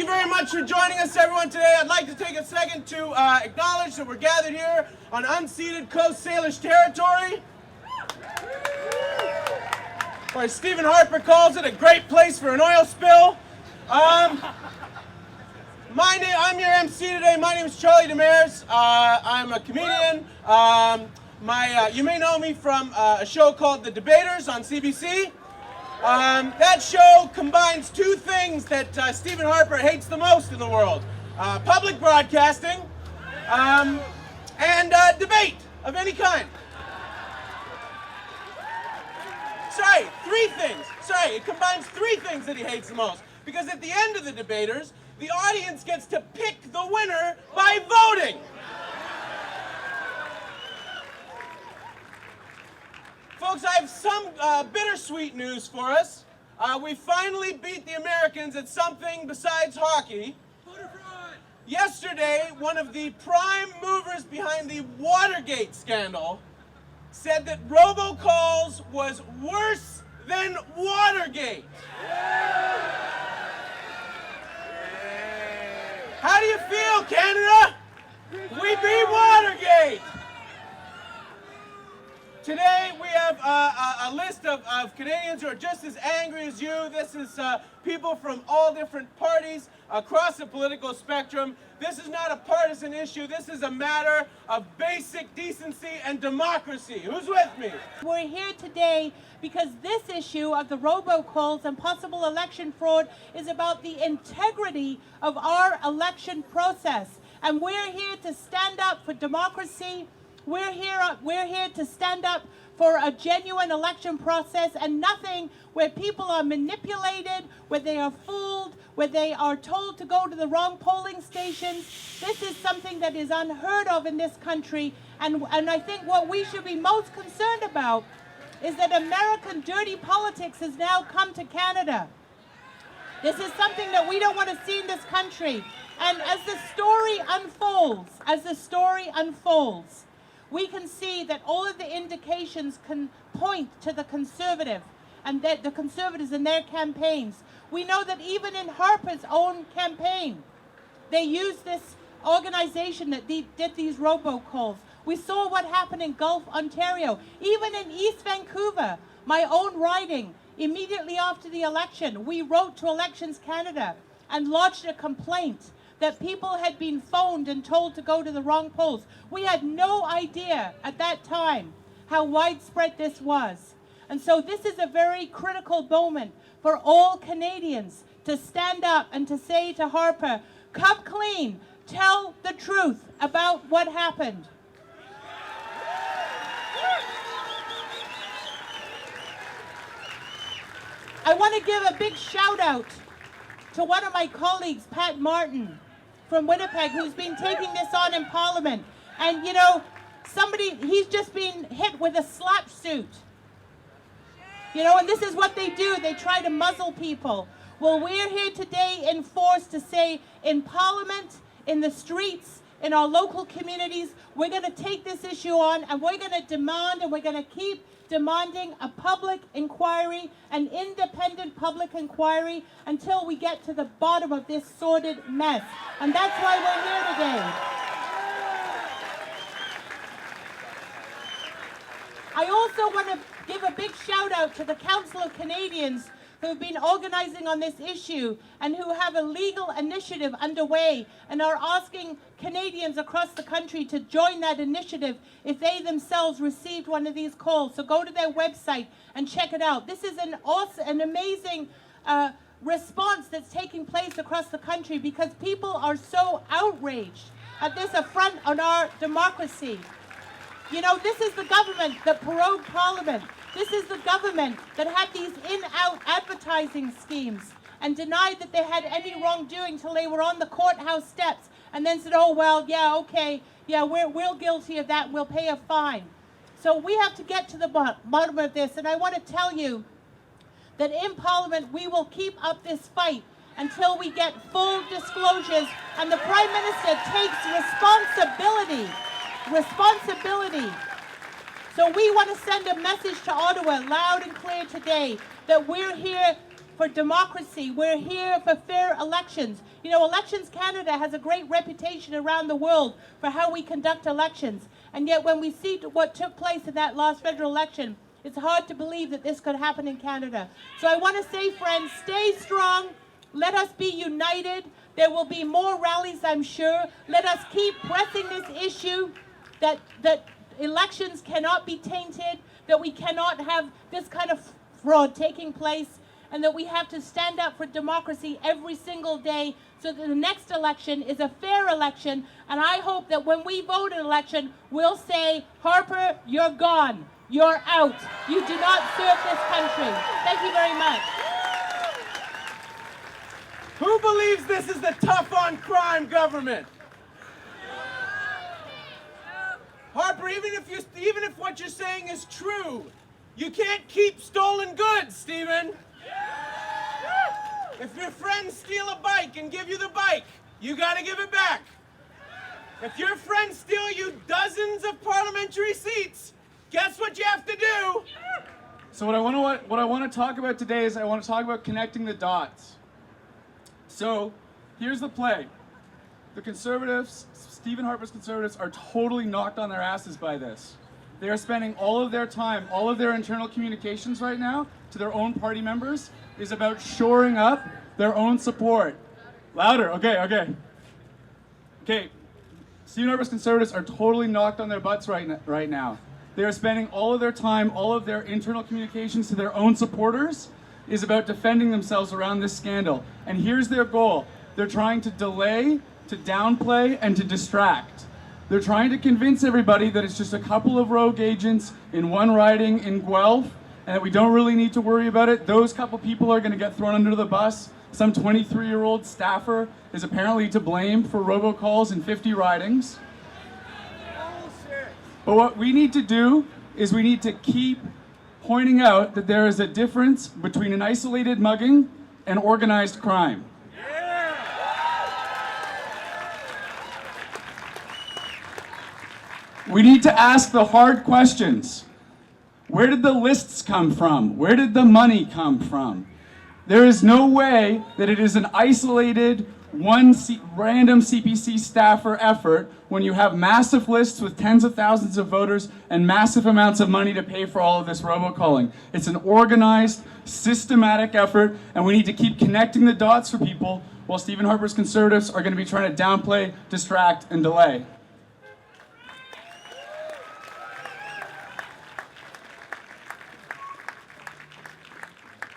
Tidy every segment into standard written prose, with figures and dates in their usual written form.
you very much for joining us, everyone, today. I'd like to take a second to acknowledge that we're gathered here on unceded Coast Salish territory. Or as Stephen Harper calls it, a great place for an oil spill. I'm your MC today. My name is Charlie Demers. I'm a comedian. You may know me from a show called The Debaters on CBC. That show combines two things that Stephen Harper hates the most in the world. Public broadcasting and debate of any kind. Sorry, three things. Sorry, it combines three things that he hates the most. Because at the end of The Debaters, the audience gets to pick the winner by voting. Folks, I have some bittersweet news for us. We finally beat the Americans at something besides hockey. Yesterday, one of the prime movers behind the Watergate scandal said that robocalls was worse than Watergate. How do you feel, Canada? We beat Watergate. Today we have a list of Canadians who are just as angry as you. This is people from all different parties across the political spectrum. This is not a partisan issue. This is a matter of basic decency and democracy. Who's with me? We're here today because this issue of the robocalls and possible election fraud is about the integrity of our election process. And we're here to stand up for democracy. We're here to stand up for a genuine election process and nothing where people are manipulated, where they are fooled, where they are told to go to the wrong polling stations. This is something that is unheard of in this country, and I think what we should be most concerned about is that American dirty politics has now come to Canada. This is something that we don't want to see in this country. And as the story unfolds, we can see that all of the indications can point to the Conservative and that the Conservatives in their campaigns. We know that even in Harper's own campaign, they used this organization that did these robocalls. We saw what happened in Gulf, Ontario. Even in East Vancouver, my own riding, immediately after the election, we wrote to Elections Canada and lodged a complaint that people had been phoned and told to go to the wrong polls. We had no idea at that time how widespread this was. And so this is a very critical moment for all Canadians to stand up and to say to Harper, come clean, tell the truth about what happened. I want to give a big shout out to one of my colleagues, Pat Martin, from Winnipeg, who's been taking this on in Parliament. And you know, he's just been hit with a slap suit. You know, and this is what they do. They try to muzzle people. Well, we're here today in force to say in Parliament, in the streets, in our local communities, we're going to take this issue on and we're going to demand and we're going to keep demanding a public inquiry, an independent public inquiry, until we get to the bottom of this sordid mess. And that's why we're here today. I also want to give a big shout out to the Council of Canadians who have been organizing on this issue and who have a legal initiative underway and are asking Canadians across the country to join that initiative if they themselves received one of these calls. So go to their website and check it out. This is an amazing response that's taking place across the country because people are so outraged at this affront on our democracy. You know, this is the government that prorogued Parliament. This is the government that had these in-out advertising schemes and denied that they had any wrongdoing till they were on the courthouse steps and then said, oh, well, yeah, okay, yeah, we're guilty of that, we'll pay a fine. So we have to get to the bottom of this, and I want to tell you that in Parliament we will keep up this fight until we get full disclosures and the Prime Minister takes responsibility. So we want to send a message to Ottawa loud and clear today that we're here for democracy. We're here for fair elections. You know, Elections Canada has a great reputation around the world for how we conduct elections. And yet when we see what took place in that last federal election, it's hard to believe that this could happen in Canada. So I want to say, friends, stay strong. Let us be united. There will be more rallies, I'm sure. Let us keep pressing this issue that elections cannot be tainted, that we cannot have this kind of fraud taking place, and that we have to stand up for democracy every single day so that the next election is a fair election. And I hope that when we vote in an election, we'll say, Harper, you're gone. You're out. You do not serve this country. Thank you very much. Who believes this is the tough on crime government? Harper, even if what you're saying is true, you can't keep stolen goods, Stephen. If your friends steal a bike and give you the bike, you gotta give it back. If your friends steal you dozens of parliamentary seats, guess what you have to do? So what I want to talk about today is I want to talk about connecting the dots. So here's the play. The Conservatives, Stephen Harper's Conservatives, are totally knocked on their asses by this. They are spending all of their time, all of their internal communications right now to their own party members is about shoring up their own support. Louder, okay. Stephen Harper's Conservatives are totally knocked on their butts right now. They are spending all of their time, all of their internal communications to their own supporters is about defending themselves around this scandal. And here's their goal. They're trying to delay, to downplay, and to distract. They're trying to convince everybody that it's just a couple of rogue agents in one riding in Guelph and that we don't really need to worry about it. Those couple people are going to get thrown under the bus. Some 23-year-old staffer is apparently to blame for robocalls in 50 ridings. But what we need to do is we need to keep pointing out that there is a difference between an isolated mugging and organized crime. We need to ask the hard questions. Where did the lists come from? Where did the money come from? There is no way that it is an isolated, random CPC staffer effort when you have massive lists with tens of thousands of voters and massive amounts of money to pay for all of this robocalling. It's an organized, systematic effort, and we need to keep connecting the dots for people while Stephen Harper's Conservatives are going to be trying to downplay, distract, and delay.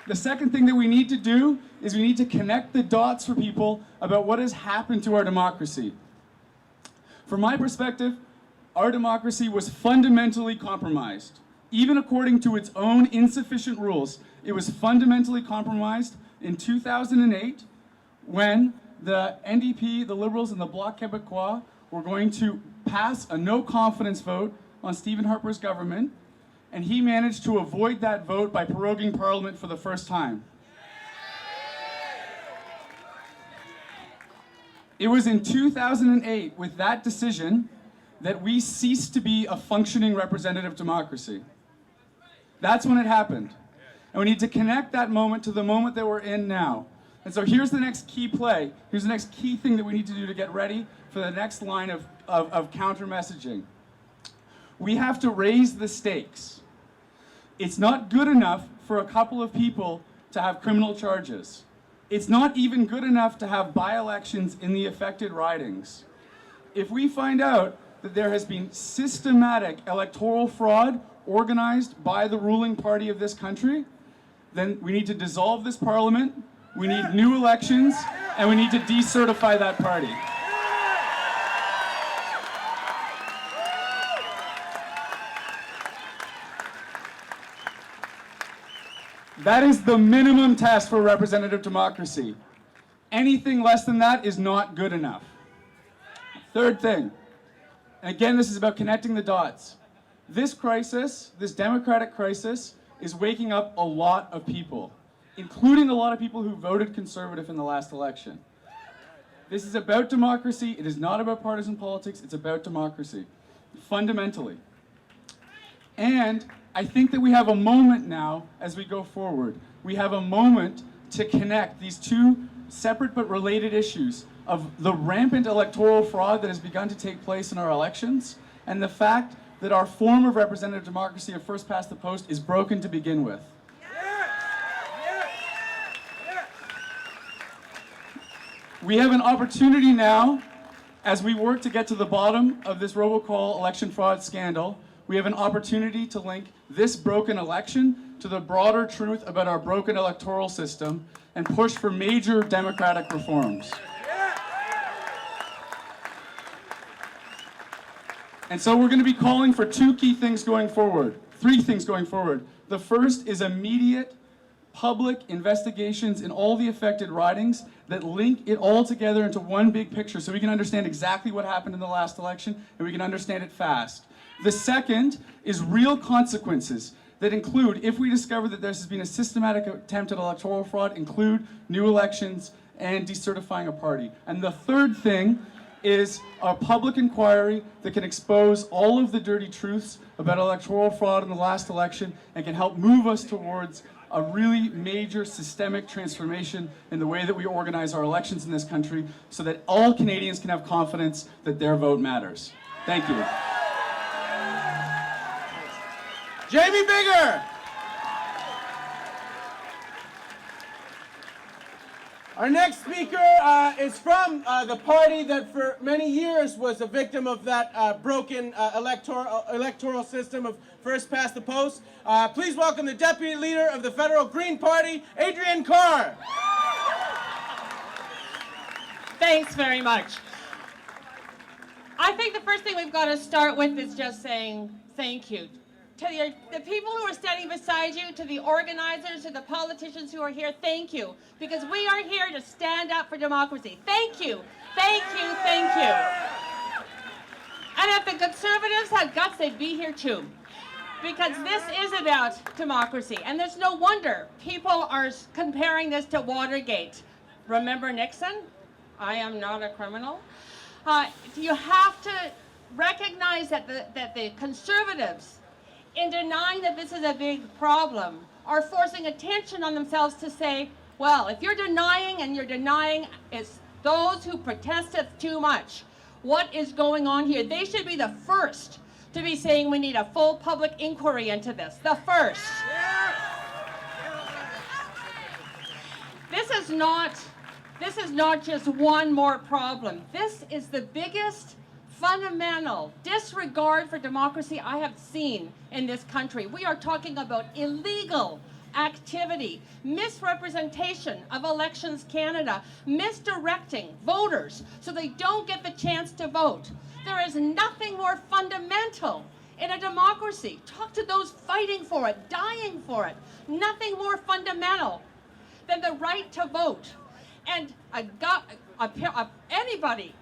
The second thing that we need to do is we need to connect the dots for people about what has happened to our democracy. From my perspective, our democracy was fundamentally compromised. Even according to its own insufficient rules, it was fundamentally compromised in 2008 when the NDP, the Liberals, and the Bloc Québécois were going to pass a no-confidence vote on Stephen Harper's government, and he managed to avoid that vote by proroguing Parliament for the first time. It was in 2008, with that decision, that we ceased to be a functioning representative democracy. That's when it happened. And we need to connect that moment to the moment that we're in now. And so here's the next key play. Here's the next key thing that we need to do to get ready for the next line of counter-messaging. We have to raise the stakes. It's not good enough for a couple of people to have criminal charges. It's not even good enough to have by-elections in the affected ridings. If we find out that there has been systematic electoral fraud organized by the ruling party of this country, then we need to dissolve this parliament, we need new elections, and we need to decertify that party. That is the minimum test for representative democracy. Anything less than that is not good enough. Third thing, and again, this is about connecting the dots. This crisis, this democratic crisis, is waking up a lot of people, including a lot of people who voted Conservative in the last election. This is about democracy. It is not about partisan politics. It's about democracy, fundamentally. And I think that we have a moment now as we go forward. We have a moment to connect these two separate but related issues of the rampant electoral fraud that has begun to take place in our elections and the fact that our form of representative democracy of first past the post is broken to begin with. We have an opportunity now, as we work to get to the bottom of this robocall election fraud scandal, we have an opportunity to link this broken election to the broader truth about our broken electoral system and push for major democratic reforms. And so we're going to be calling for two key things going forward, three things going forward. The first is immediate public investigations in all the affected ridings that link it all together into one big picture so we can understand exactly what happened in the last election and we can understand it fast. The second is real consequences that include, if we discover that there has been a systematic attempt at electoral fraud, include new elections and decertifying a party. And the third thing is a public inquiry that can expose all of the dirty truths about electoral fraud in the last election and can help move us towards a really major systemic transformation in the way that we organize our elections in this country so that all Canadians can have confidence that their vote matters. Thank you. Jamie Bigger. Our next speaker is from the party that for many years was a victim of that broken electoral system of first past the post. Please welcome the Deputy Leader of the Federal Green Party, Adrienne Carr. Thanks very much. I think the first thing we've got to start with is just saying thank you. To the people who are standing beside you, to the organizers, to the politicians who are here, thank you. Because we are here to stand up for democracy. Thank you, thank you, thank you. And if the Conservatives had guts, they'd be here too. Because this is about democracy. And there's no wonder people are comparing this to Watergate. Remember Nixon? I am not a criminal. You have to recognize that the Conservatives, in denying that this is a big problem, are forcing attention on themselves to say, well, if you're denying and you're denying it's those who protested too much, what is going on here? They should be the first to be saying we need a full public inquiry into this. The first. This is not just one more problem. This is the biggest fundamental disregard for democracy I have seen in this country. We are talking about illegal activity, misrepresentation of Elections Canada, misdirecting voters so they don't get the chance to vote. There is nothing more fundamental in a democracy. Talk to those fighting for it, dying for it. Nothing more fundamental than the right to vote. And anybody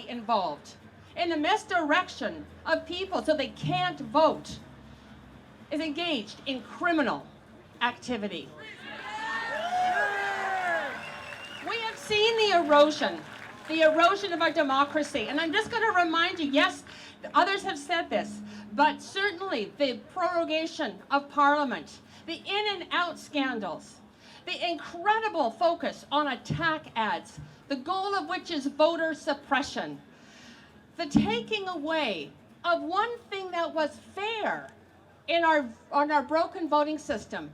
involved in the misdirection of people so they can't vote is engaged in criminal activity. We have seen the erosion of our democracy. And I'm just going to remind you, yes, others have said this, but certainly the prorogation of Parliament, the in and out scandals, the incredible focus on attack ads, the goal of which is voter suppression, the taking away of one thing that was fair on our broken voting system,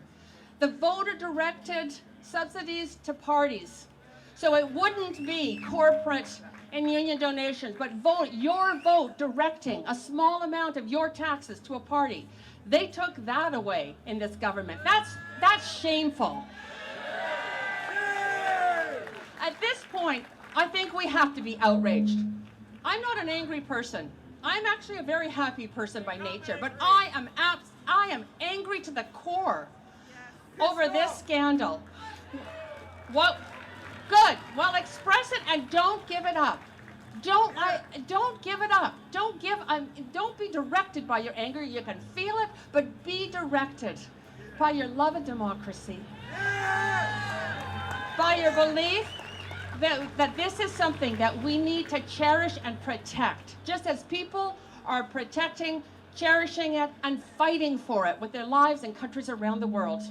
the voter-directed subsidies to parties. So it wouldn't be corporate and union donations, but your vote directing a small amount of your taxes to a party. They took that away in this government. That's shameful. At this point, I think we have to be outraged. I'm not an angry person. I'm actually a very happy person by nature, but I am angry to the core over this scandal. What? Good. Well, express it and don't give it up. Don't give it up. Don't be directed by your anger. You can feel it, but be directed by your love of democracy, by your belief that this is something that we need to cherish and protect, just as people are protecting, cherishing it, and fighting for it with their lives in countries around the world.